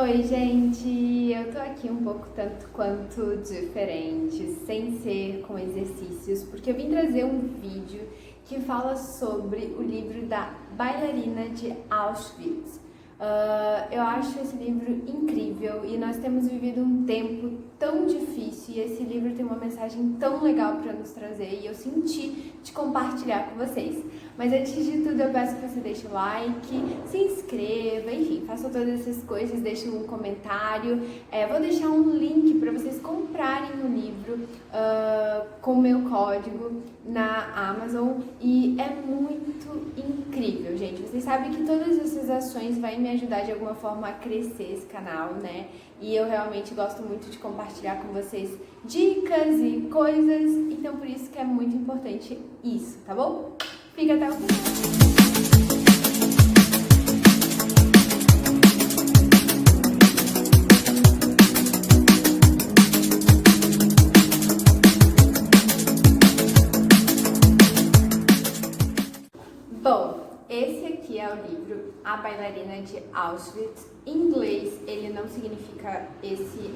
Oi, gente! Eu tô aqui um pouco tanto quanto diferente, sem ser com exercícios, porque eu vim trazer um vídeo que fala sobre o livro da bailarina de Auschwitz. Eu acho esse livro incrível e nós temos vivido um tempo tão difícil e esse livro tem uma mensagem tão legal para nos trazer e eu senti de compartilhar com vocês. Mas antes de tudo eu peço que você deixe o like, se inscreva, enfim, faça todas essas coisas, deixe um comentário. Vou deixar um link para vocês comprarem o livro com o meu código na Amazon e é muito incrível, gente. Vocês sabem que todas essas ações vão me ajudar de alguma forma a crescer esse canal, né? E eu realmente gosto muito de compartilhar com vocês dicas e coisas, então por isso que é muito importante isso, tá bom? Fica até o final. Bom, esse aqui é o livro A Bailarina de Auschwitz. Em inglês ele não significa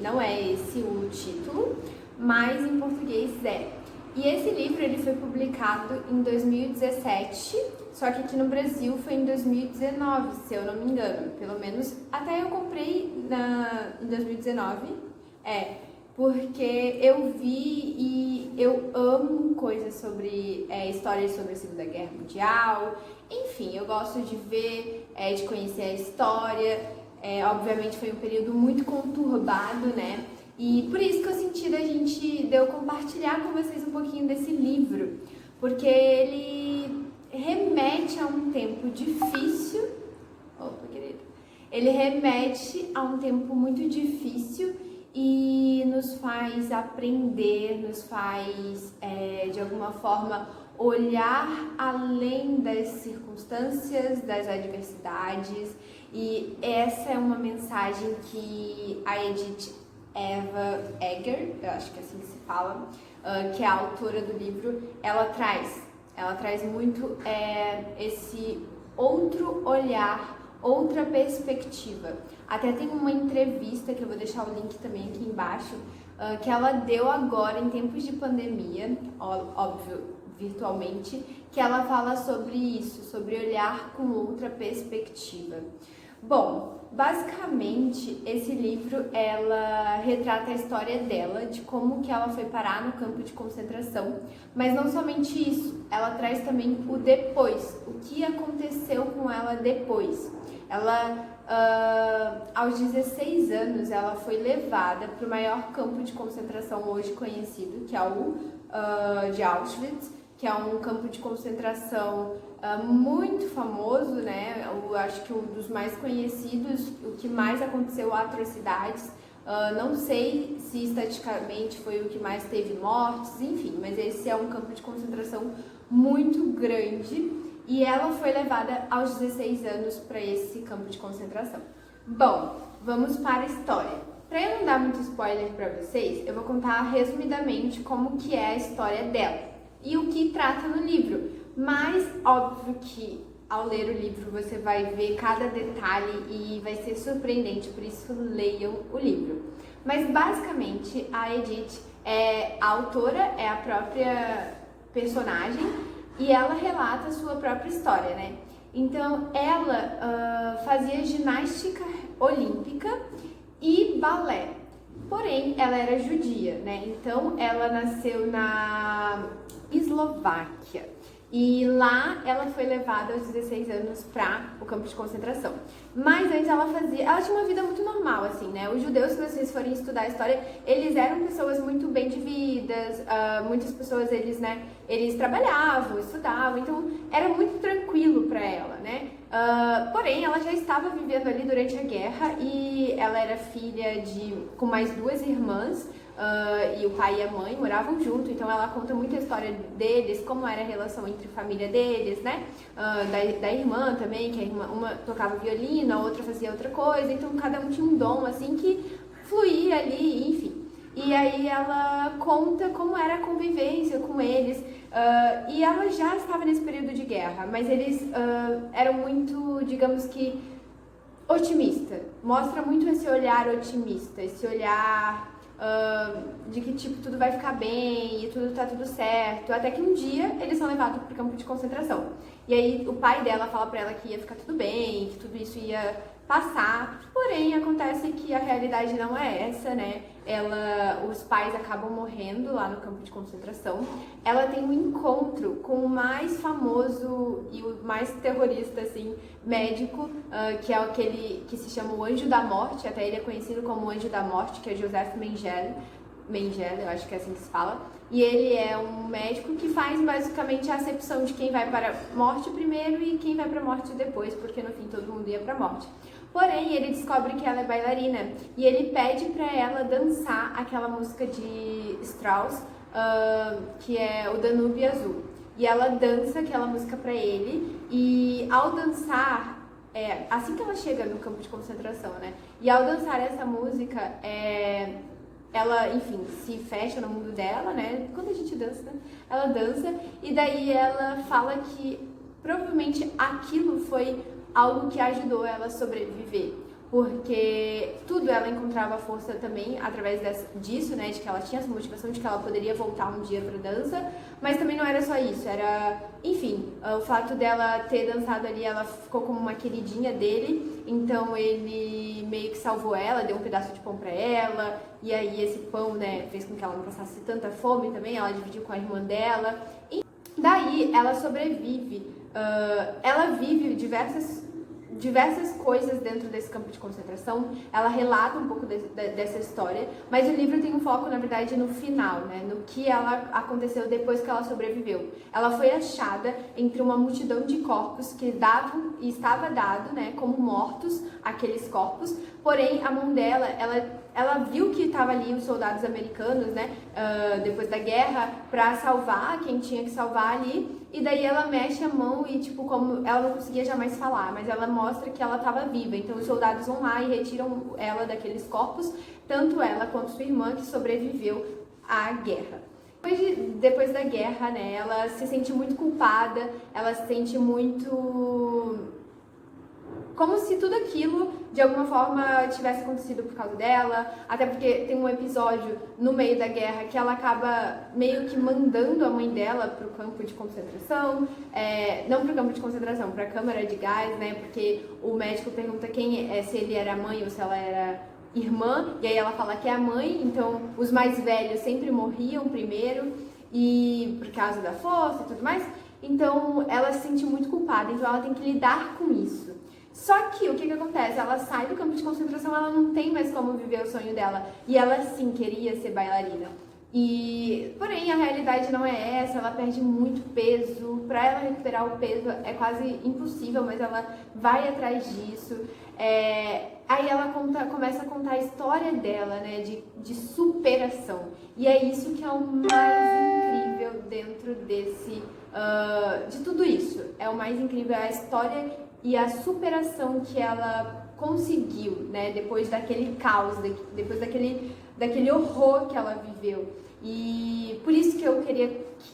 não é esse o título, mas em português é. E esse livro ele foi publicado em 2017, só que aqui no Brasil foi em 2019, se eu não me engano. Pelo menos até eu comprei em 2019. Porque eu vi e eu amo coisas sobre histórias sobre a Segunda Guerra Mundial. Enfim, eu gosto de ver, de conhecer a história. Obviamente foi um período muito conturbado, né? E por isso que eu senti de eu compartilhar com vocês um pouquinho desse livro, porque ele remete a um tempo difícil. Opa, querido. Ele remete a um tempo muito difícil e nos faz aprender, nos faz, de alguma forma, olhar além das circunstâncias, das adversidades. E essa é uma mensagem que a Edith Eva Eger, eu acho que é assim que se fala, que é a autora do livro, ela traz muito esse outro olhar, outra perspectiva. Até tem uma entrevista, que eu vou deixar o link também aqui embaixo, que ela deu agora em tempos de pandemia, óbvio, virtualmente, que ela fala sobre isso, sobre olhar com outra perspectiva. Bom, basicamente esse livro ela retrata a história dela, de como que ela foi parar no campo de concentração, mas não somente isso, ela traz também o depois, o que aconteceu com ela depois. Ela, aos 16 anos, ela foi levada para o maior campo de concentração hoje conhecido, que é o de Auschwitz, que é um campo de concentração muito famoso, né? Eu acho que um dos mais conhecidos, o que mais aconteceu atrocidades. Não sei se estatisticamente foi o que mais teve mortes, enfim, mas esse é um campo de concentração muito grande e ela foi levada aos 16 anos para esse campo de concentração. Bom, vamos para a história. Para eu não dar muito spoiler para vocês, eu vou contar resumidamente como que é a história dela e o que trata no livro, mas óbvio que ao ler o livro você vai ver cada detalhe e vai ser surpreendente, por isso leiam o livro. Mas basicamente a Edith a autora, é a própria personagem e ela relata a sua própria história, né? Então ela fazia ginástica olímpica e balé, porém ela era judia, né? Então ela nasceu na Eslováquia. E lá ela foi levada aos 16 anos para o campo de concentração. Mas antes ela tinha uma vida muito normal, assim, né? Os judeus, se vocês forem estudar a história, eles eram pessoas muito bem de vidas, muitas pessoas, eles trabalhavam, estudavam, então era muito tranquilo para ela, né? Porém, ela já estava vivendo ali durante a guerra e ela era filha com mais duas irmãs, e o pai e a mãe moravam junto, então ela conta muito a história deles, como era a relação entre a família deles, né? Da irmã também, que uma tocava violino, a outra fazia outra coisa, então cada um tinha um dom assim que fluía ali, enfim. E aí ela conta como era a convivência com eles, e ela já estava nesse período de guerra, mas eles eram muito, digamos que, otimista. Mostra muito esse olhar otimista, esse olhar de que tipo tudo vai ficar bem e tudo tá tudo certo, até que um dia eles são levados pro campo de concentração. E aí o pai dela fala pra ela que ia ficar tudo bem, que tudo isso ia passar, porém acontece que a realidade não é essa, né? Os pais acabam morrendo lá no campo de concentração. Ela tem um encontro com o mais famoso e o mais terrorista, assim, médico, que é aquele que se chama o Anjo da Morte, até ele é conhecido como o Anjo da Morte, que é Joseph Mengele, eu acho que é assim que se fala. E ele é um médico que faz basicamente a acepção de quem vai para a morte primeiro e quem vai para a morte depois, porque no fim todo mundo ia para a morte. Porém, ele descobre que ela é bailarina e ele pede para ela dançar aquela música de Strauss, que é o Danúbio Azul. E ela dança aquela música para ele e ao dançar, assim que ela chega no campo de concentração, né? E ao dançar essa música, ela, enfim, se fecha no mundo dela, né? Quando a gente dança, né? Ela dança e daí ela fala que provavelmente aquilo foi algo que ajudou ela a sobreviver. Porque tudo ela encontrava força também através disso, né? De que ela tinha essa motivação de que ela poderia voltar um dia pra dança. Mas também não era só isso, era... Enfim, o fato dela ter dançado ali, ela ficou como uma queridinha dele. Então ele meio que salvou ela, deu um pedaço de pão pra ela. E aí esse pão, né, fez com que ela não passasse tanta fome também. Ela dividiu com a irmã dela. E daí ela sobrevive. Ela vive diversas coisas dentro desse campo de concentração. Ela relata um pouco dessa história, mas o livro tem um foco, na verdade, no final, né? No que aconteceu depois que ela sobreviveu. Ela foi achada entre uma multidão de corpos que estava dado, né, como mortos, aqueles corpos, porém a mão dela, ela viu que estava ali os soldados americanos, né, depois da guerra, para salvar quem tinha que salvar ali. E daí ela mexe a mão e, tipo, como ela não conseguia jamais falar, mas ela mostra que ela estava viva. Então os soldados vão lá e retiram ela daqueles corpos, tanto ela quanto sua irmã, que sobreviveu à guerra. Depois da guerra, né, ela se sente muito culpada, ela se sente muito... como se tudo aquilo, de alguma forma, tivesse acontecido por causa dela, até porque tem um episódio no meio da guerra que ela acaba meio que mandando a mãe dela pro campo de concentração, não pro campo de concentração, pra câmara de gás, né, porque o médico pergunta se ele era mãe ou se ela era irmã, e aí ela fala que é a mãe, então os mais velhos sempre morriam primeiro, e por causa da força e tudo mais, então ela se sente muito culpada, então ela tem que lidar com isso. Só que o que acontece? Ela sai do campo de concentração, ela não tem mais como viver o sonho dela. E ela sim queria ser bailarina. Porém, a realidade não é essa, ela perde muito peso. Para ela recuperar o peso é quase impossível, mas ela vai atrás disso. Aí ela começa a contar a história dela, né, de superação. E é isso que é o mais incrível dentro de tudo isso. É o mais incrível, a história e a superação que ela conseguiu, né, depois daquele caos, depois daquele horror que ela viveu. E por isso que eu queria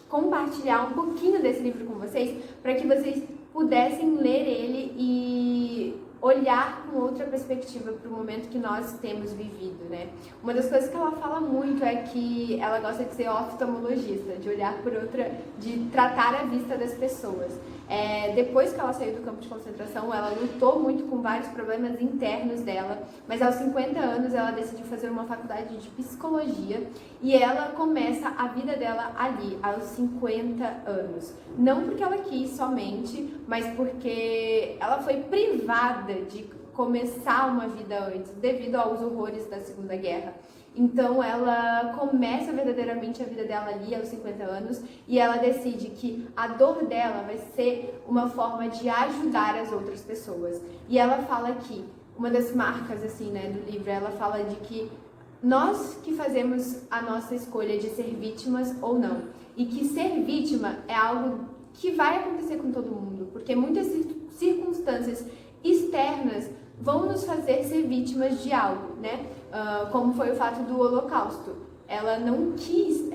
compartilhar um pouquinho desse livro com vocês, para que vocês pudessem ler ele e olhar com outra perspectiva para o momento que nós temos vivido, né? Uma das coisas que ela fala muito é que ela gosta de ser oftalmologista, de olhar de tratar a vista das pessoas. Depois que ela saiu do campo de concentração, ela lutou muito com vários problemas internos dela, mas aos 50 anos ela decidiu fazer uma faculdade de psicologia e ela começa a vida dela ali, aos 50 anos. Não porque ela quis somente, mas porque ela foi privada de começar uma vida antes, devido aos horrores da Segunda Guerra. Então ela começa verdadeiramente a vida dela ali aos 50 anos e ela decide que a dor dela vai ser uma forma de ajudar as outras pessoas. E ela fala que, uma das marcas assim, né, do livro, ela fala de que nós que fazemos a nossa escolha de ser vítimas ou não. E que ser vítima é algo que vai acontecer com todo mundo, porque muitas circunstâncias externas vão nos fazer ser vítimas de algo, né? Como foi o fato do Holocausto. Ela não quis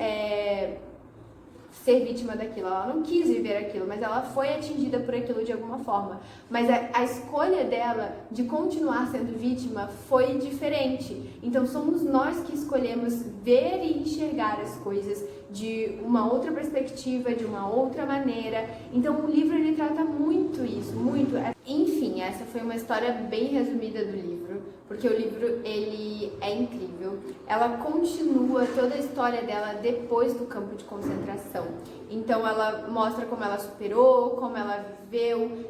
ser vítima daquilo, ela não quis viver aquilo, mas ela foi atingida por aquilo de alguma forma. Mas a escolha dela de continuar sendo vítima foi diferente. Então somos nós que escolhemos ver e enxergar as coisas de uma outra perspectiva, de uma outra maneira. Então o livro ele trata muito isso, muito. Enfim, essa foi uma história bem resumida do livro, porque o livro ele é incrível. Ela continua toda a história dela depois do campo de concentração. Então ela mostra como ela superou, como ela viveu,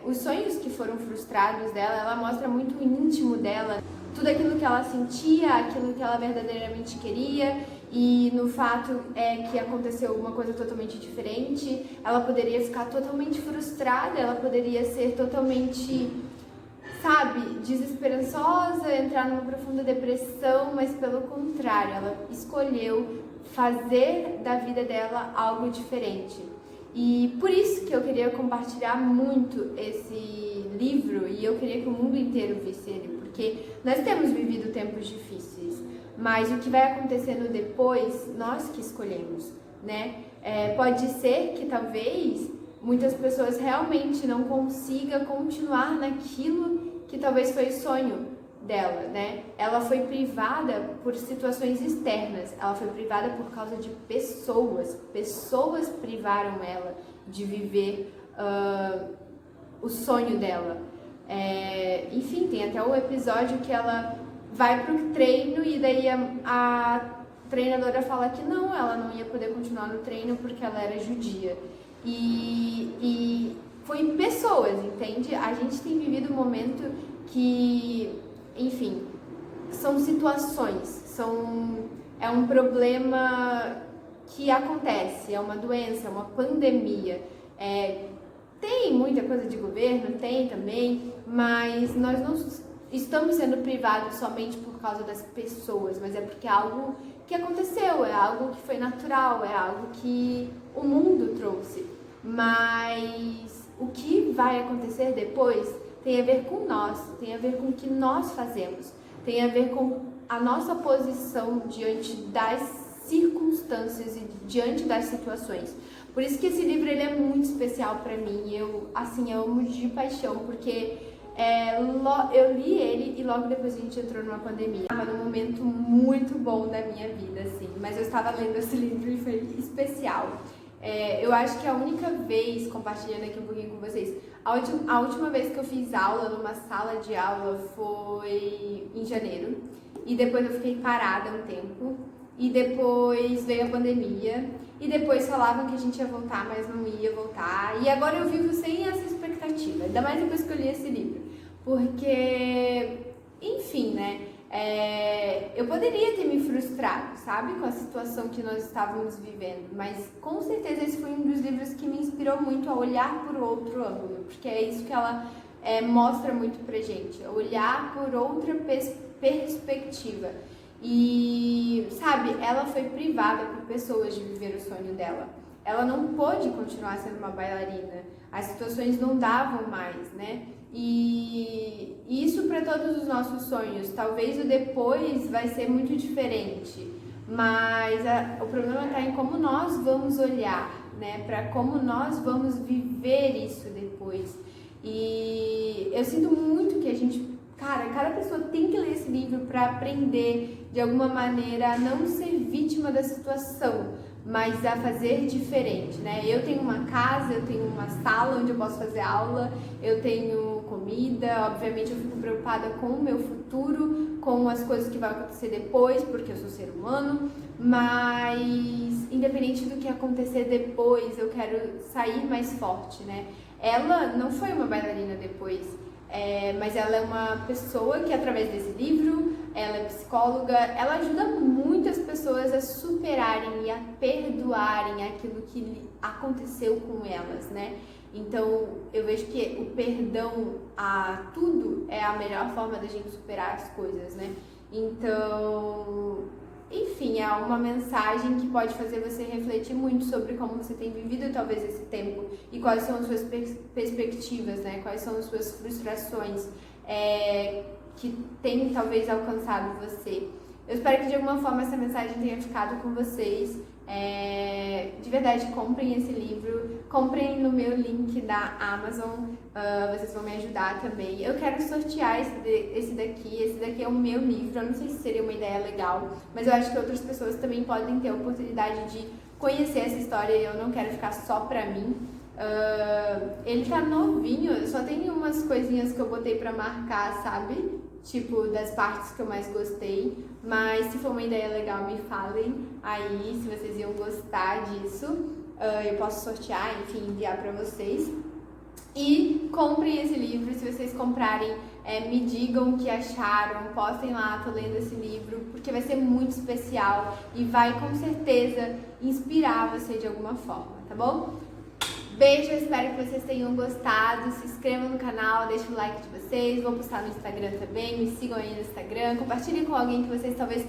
os sonhos que foram frustrados dela. Ela mostra muito o íntimo dela, tudo aquilo que ela sentia, aquilo que ela verdadeiramente queria. E no fato que aconteceu uma coisa totalmente diferente, ela poderia ficar totalmente frustrada, ela poderia ser totalmente, sabe, desesperançosa, entrar numa profunda depressão, mas pelo contrário, ela escolheu fazer da vida dela algo diferente. E por isso que eu queria compartilhar muito esse livro e eu queria que o mundo inteiro visse ele, porque nós temos vivido tempos difíceis, mas o que vai acontecendo depois, nós que escolhemos, né? Pode ser que talvez muitas pessoas realmente não consigam continuar naquilo que talvez foi sonho dela, né? Ela foi privada por situações externas, ela foi privada por causa de pessoas privaram ela de viver o sonho dela. Enfim, tem até um episódio que ela vai pro treino e daí a treinadora fala que não, ela não ia poder continuar no treino porque ela era judia. E foi pessoas, entende? A gente tem vivido um momento que, enfim, são situações, é um problema que acontece, é uma doença, é uma pandemia. Tem muita coisa de governo, tem também, mas nós não estamos sendo privados somente por causa das pessoas, mas é porque é algo que aconteceu, é algo que foi natural, é algo que o mundo trouxe. Mas o que vai acontecer depois tem a ver com nós, tem a ver com o que nós fazemos, tem a ver com a nossa posição diante das circunstâncias e diante das situações. Por isso que esse livro ele é muito especial para mim. Eu amo de paixão, porque eu li ele e logo depois a gente entrou numa pandemia. Estava num momento muito bom da minha vida, assim, mas eu estava lendo esse livro e foi especial. Eu acho que a única vez, compartilhando aqui um pouquinho com vocês, a última vez que eu fiz aula numa sala de aula foi em janeiro, e depois eu fiquei parada um tempo, e depois veio a pandemia, e depois falavam que a gente ia voltar, mas não ia voltar, e agora eu vivo sem essa expectativa, ainda mais depois que eu li esse livro, porque, enfim, né, eu poderia ter me frustrado, sabe, com a situação que nós estávamos vivendo, mas com certeza esse foi um dos livros que me inspirou muito a olhar por outro ângulo, porque é isso que ela mostra muito pra gente, olhar por outra perspectiva. E, sabe, ela foi privada por pessoas de viver o sonho dela. Ela não pôde continuar sendo uma bailarina. As situações não davam mais, né? E isso para todos os nossos sonhos. Talvez o depois vai ser muito diferente, mas o problema está em como nós vamos olhar, né? Para como nós vamos viver isso depois. E eu sinto muito que a gente... cada pessoa tem que ler esse livro para aprender, de alguma maneira, a não ser vítima da situação, mas a fazer diferente, né? Eu tenho uma casa, eu tenho uma sala onde eu posso fazer aula, eu tenho comida, obviamente eu fico preocupada com o meu futuro, com as coisas que vão acontecer depois, porque eu sou ser humano, mas independente do que acontecer depois, eu quero sair mais forte, né? Ela não foi uma bailarina depois, mas ela é uma pessoa que, através desse livro, ela é psicóloga, ela ajuda muitas pessoas a superarem e a perdoarem aquilo que aconteceu com elas, né? Então, eu vejo que o perdão a tudo é a melhor forma da gente superar as coisas, né? Então, enfim, é uma mensagem que pode fazer você refletir muito sobre como você tem vivido talvez esse tempo e quais são as suas perspectivas, né? Quais são as suas frustrações que tem talvez alcançado você. Eu espero que de alguma forma essa mensagem tenha ficado com vocês, De verdade, comprem esse livro, comprem no meu link da Amazon, vocês vão me ajudar também. Eu quero sortear esse daqui é o meu livro, eu não sei se seria uma ideia legal, mas eu acho que outras pessoas também podem ter a oportunidade de conhecer essa história e eu não quero ficar só pra mim. Ele tá novinho, só tem umas coisinhas que eu botei pra marcar, sabe? Tipo, das partes que eu mais gostei. Mas se for uma ideia legal, me falem aí se vocês iam gostar disso. Eu posso sortear, enfim, enviar pra vocês. E comprem esse livro, se vocês comprarem, me digam o que acharam, postem lá, tô lendo esse livro, porque vai ser muito especial e vai com certeza inspirar você de alguma forma, tá bom? Beijo, eu espero que vocês tenham gostado, se inscrevam no canal, deixem o like de vocês, vou postar no Instagram também, me sigam aí no Instagram, compartilhem com alguém que vocês talvez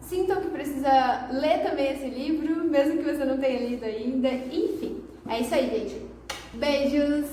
sintam que precisa ler também esse livro, mesmo que você não tenha lido ainda, enfim. É isso aí, gente. Beijos!